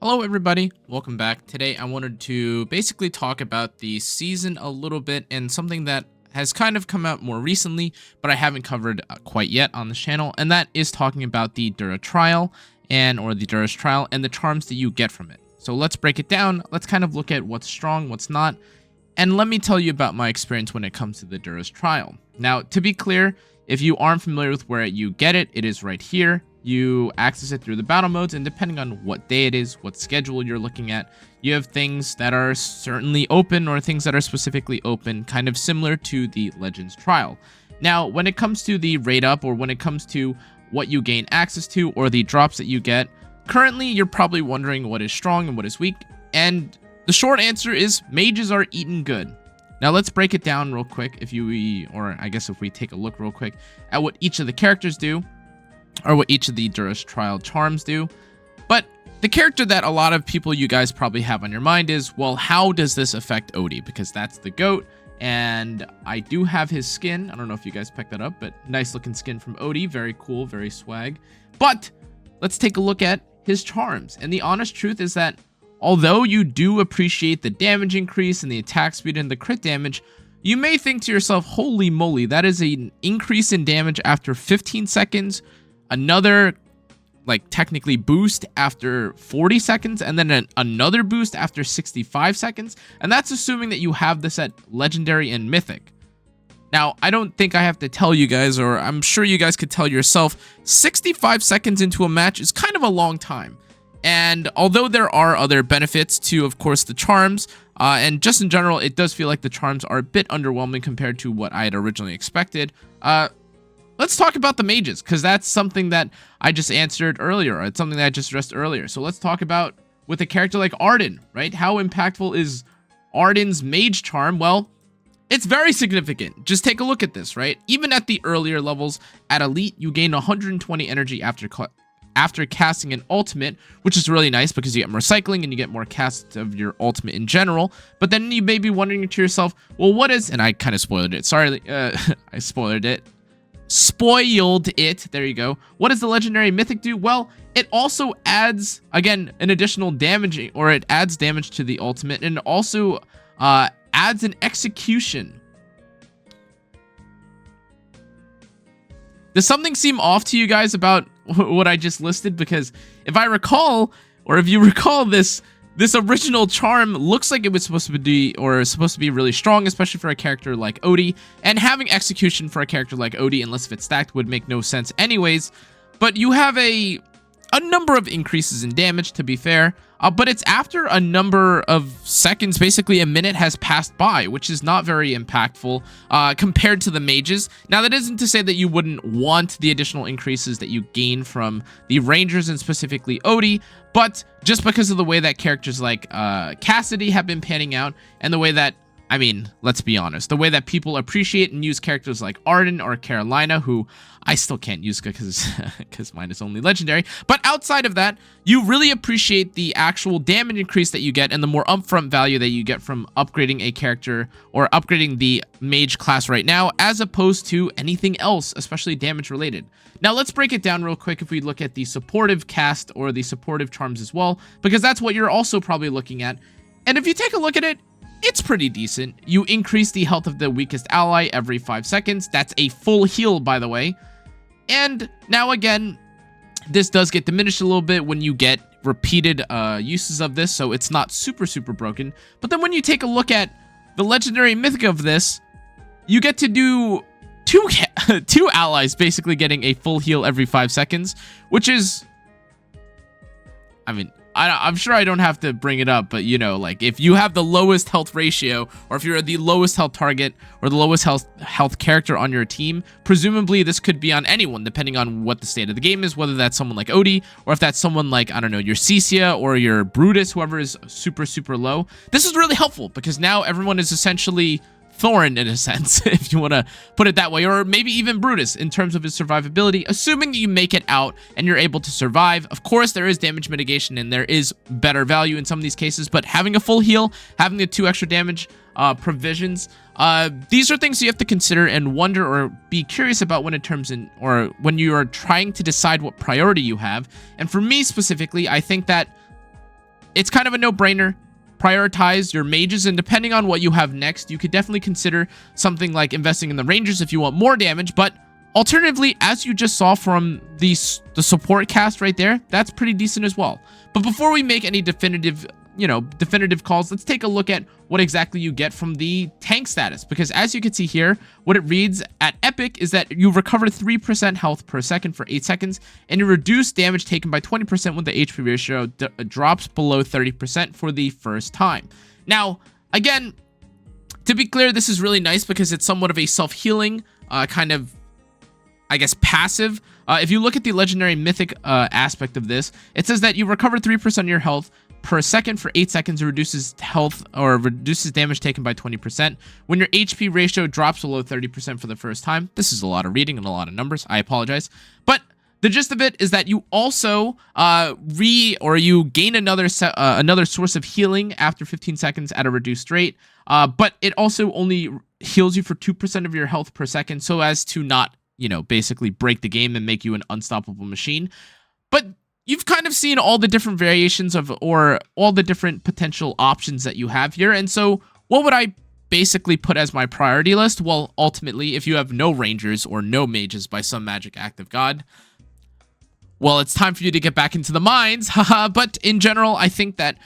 Hello everybody, welcome back. Today I wanted to basically talk about the season a little bit and something that has kind of come out more recently, but I haven't covered quite yet on this channel, and that is talking about the Dura'S trial or the Dura'S trial and the charms that you get from it. So let's break it down. Let's kind of look at what's strong, what's not, and let me tell you about my experience when it comes to the Dura'S trial. Now, to be clear, if you aren't familiar with where you get it, it is right here. You access it through the battle modes, and depending on what day it is, what schedule you're looking at, you have things that are certainly open or things that are specifically open, kind of similar to the Legends trial. Now, when it comes to the rate up, or when it comes to what you gain access to, or the drops that you get, currently you're probably wondering what is strong and what is weak, and the short answer is mages are eaten good. Now let's break it down real quick if we take a look real quick at what each of the characters do, or what each of the Dura'S trial charms do. But the character that a lot of people, you guys probably have on your mind is, well, how does this affect ODIE? Because that's the GOAT, and I do have his skin. I don't know if you guys picked that up, but nice looking skin from ODIE. Very cool, very swag. But let's take a look at his charms. And the honest truth is that although you do appreciate the damage increase and the attack speed and the crit damage, you may think to yourself, holy moly, that is an increase in damage after 15 seconds, another technically boost after 40 seconds, and then another boost after 65 seconds, and that's assuming that you have this at legendary and mythic. Now, I don't think I have to tell you guys, or I'm sure you guys could tell yourself, 65 seconds into a match is kind of a long time. And although there are other benefits to, of course, the charms, and just in general, it does feel like the charms are a bit underwhelming compared to what I had originally expected. Let's talk about the mages, because that's something that I just answered earlier. It's something that I just addressed earlier. So let's talk about with a character like Arden, right? How impactful is Arden's mage charm? Well, it's very significant. Just take a look at this, right? Even at the earlier levels, at Elite, you gain 120 energy after casting an ultimate, which is really nice because you get more cycling and you get more casts of your ultimate in general. But then you may be wondering to yourself, well, what is, and I kind of spoiled it. Sorry, I spoiled it. There you go. What does the legendary mythic do? Well, it also adds, again, an additional damage, or it adds damage to the ultimate, and it also adds an execution. Does something seem off to you guys about what I just listed? Because if I recall, or if you recall, this original charm looks like it was supposed to be really strong, especially for a character like ODIE, and having execution for a character like ODIE, unless if it's stacked, would make no sense anyways. But you have a number of increases in damage, to be fair, but it's after a number of seconds, basically a minute has passed by, which is not very impactful compared to the mages. Now, that isn't to say that you wouldn't want the additional increases that you gain from the rangers and specifically ODIE, but just because of the way that characters like Cassidy have been panning out, and the way that, I mean, let's be honest, the way that people appreciate and use characters like Arden or Carolina, who I still can't use because mine is only legendary. But outside of that, you really appreciate the actual damage increase that you get and the more upfront value that you get from upgrading a character or upgrading the mage class right now, as opposed to anything else, especially damage related. Now, let's break it down real quick if we look at the supportive cast or the supportive charms as well, because that's what you're also probably looking at. And if you take a look at it, it's pretty decent. You increase the health of the weakest ally every 5 seconds. That's a full heal, by the way. And now again, this does get diminished a little bit when you get repeated uses of this, so it's not super broken. But then when you take a look at the legendary mythic of this, you get to do two allies basically getting a full heal every 5 seconds, which is, I mean, I'm sure I don't have to bring it up, but you know, like if you have the lowest health ratio, or if you're the lowest health target or the lowest health character on your team, presumably this could be on anyone, depending on what the state of the game is, whether that's someone like ODIE, or if that's someone like, I don't know, your Cecia or your Brutus, whoever is super low. This is really helpful because now everyone is essentially Thorin in a sense, if you want to put it that way, or maybe even Brutus in terms of his survivability, assuming you make it out and you're able to survive. Of course, there is damage mitigation and there is better value in some of these cases, but having a full heal, having the 2 extra damage provisions, these are things you have to consider and wonder or be curious about when you are trying to decide what priority you have. And for me specifically, I think that it's kind of a no-brainer. Prioritize your mages, and depending on what you have next, you could definitely consider something like investing in the rangers if you want more damage. But alternatively, as you just saw from the support cast right there, that's pretty decent as well. But before we make any definitive calls, let's take a look at what exactly you get from the tank status, because as you can see here, what it reads at epic is that you recover 3% health per second for 8 seconds, and you reduce damage taken by 20% when the HP ratio drops below 30% for the first time. Now, again, to be clear, this is really nice because it's somewhat of a self-healing kind of, I guess, passive. If you look at the legendary mythic aspect of this, it says that you recover 3% of your health per second for 8 seconds. It reduces health or reduces damage taken by 20% when your HP ratio drops below 30% for the first time. This is a lot of reading and a lot of numbers. I apologize. But the gist of it is that you also you gain another source of healing after 15 seconds at a reduced rate. But it also only heals you for 2% of your health per second, so as to not, basically break the game and make you an unstoppable machine. But you've kind of seen all the different variations or all the different potential options that you have here. And so what would I basically put as my priority list? Well, ultimately, if you have no rangers or no mages by some magic act of God, well, it's time for you to get back into the mines. Haha. But in general, I think that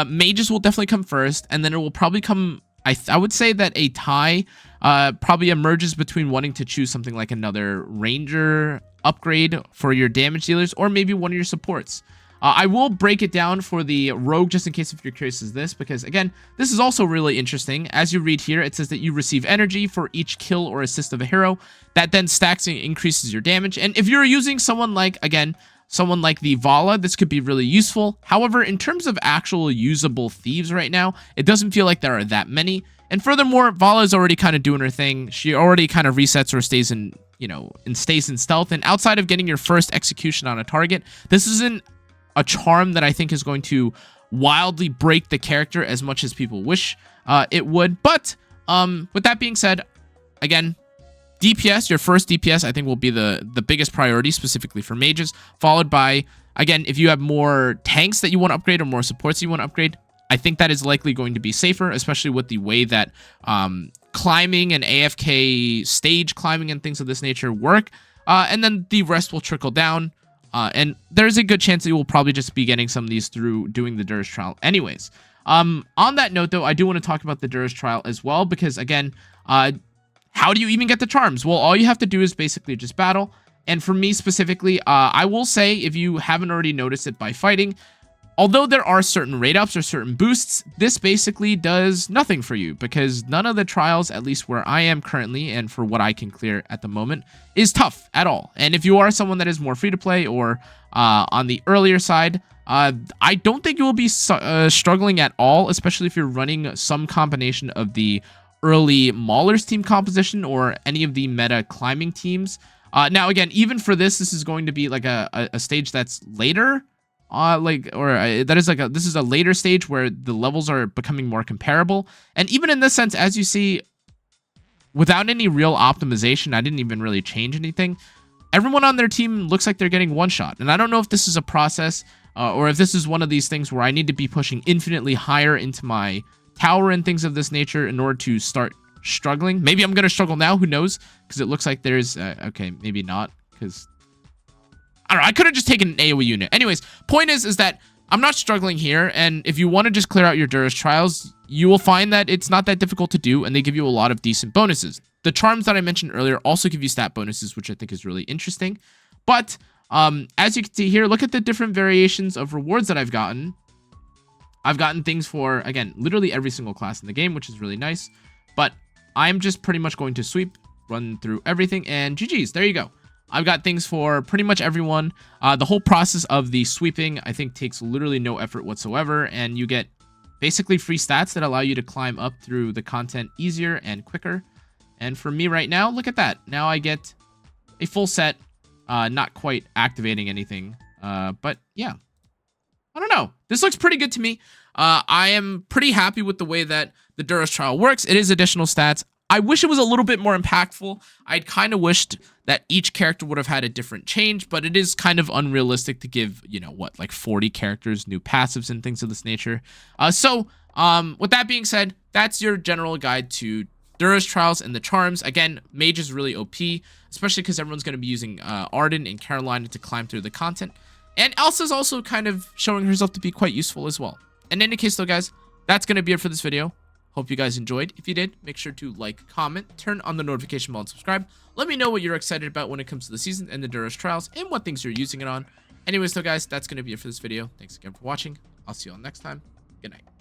mages will definitely come first, and then it will probably come, I would say that a tie probably emerges between wanting to choose something like another ranger upgrade for your damage dealers, or maybe one of your supports. I will break it down for the rogue just in case if you're curious as this, because again, this is also really interesting. As you read here, it says that you receive energy for each kill or assist of a hero that then stacks and increases your damage. And if you're using someone like the Vala, this could be really useful. However, in terms of actual usable thieves right now, it doesn't feel like there are that many. And furthermore, Vala is already kind of doing her thing. She already kind of resets or stays in, stays in stealth. And outside of getting your first execution on a target, this isn't a charm that I think is going to wildly break the character as much as people wish it would. But with that being said, again, DPS, your first DPS, I think will be the biggest priority, specifically for mages, followed by, again, if you have more tanks that you want to upgrade or more supports you want to upgrade, I think that is likely going to be safer, especially with the way that climbing and AFK stage climbing and things of this nature work. And then the rest will trickle down. And there's a good chance that you will probably just be getting some of these through doing the Dura'S trial anyways. On that note, though, I do want to talk about the Dura'S trial as well, because, again, how do you even get the charms? Well, all you have to do is basically just battle. And for me specifically, I will say, if you haven't already noticed it by fighting, although there are certain rate ups or certain boosts, this basically does nothing for you, because none of the trials, at least where I am currently and for what I can clear at the moment, is tough at all. And if you are someone that is more free to play or on the earlier side, I don't think you will be struggling at all, especially if you're running some combination of the early Maulers team composition or any of the meta climbing teams. Now, again, even for this is going to be like a stage that's later. This is a later stage where the levels are becoming more comparable. And even in this sense, as you see, without any real optimization, I didn't even really change anything. Everyone on their team looks like they're getting one shot. And I don't know if this is a process or if this is one of these things where I need to be pushing infinitely higher into my tower and things of this nature in order to start struggling. Maybe I'm going to struggle now. Who knows? Because it looks like there's... okay, maybe not, because... I don't know, I could have just taken an AoE unit. Anyways, point is that I'm not struggling here, and if you want to just clear out your Dura'S trials, you will find that it's not that difficult to do, and they give you a lot of decent bonuses. The charms that I mentioned earlier also give you stat bonuses, which I think is really interesting. But as you can see here, look at the different variations of rewards that I've gotten. I've gotten things for, again, literally every single class in the game, which is really nice. But I'm just pretty much going to sweep, run through everything, and GG's. There you go. I've got things for pretty much everyone. The whole process of the sweeping, I think, takes literally no effort whatsoever, and you get basically free stats that allow you to climb up through the content easier and quicker. And for me right now, look at that. Now I get a full set, not quite activating anything, but yeah. I don't know. This looks pretty good to me. I am pretty happy with the way that the Dura'S trial works. It is additional stats. I wish it was a little bit more impactful. I'd kind of wished that each character would have had a different change, but it is kind of unrealistic to give, you know, what, like 40 characters new passives and things of this nature. With that being said, that's your general guide to Dura'S Trials and the Charms. Again, Mage is really OP, especially because everyone's going to be using Arden and Carolina to climb through the content. And Elsa's also kind of showing herself to be quite useful as well. In any case, though, guys, that's going to be it for this video. Hope you guys enjoyed. If you did, make sure to like, comment, turn on the notification bell, and subscribe. Let me know what you're excited about when it comes to the season and the Dura'S Trials and what things you're using it on. Anyways, though, guys, that's going to be it for this video. Thanks again for watching. I'll see you all next time. Good night.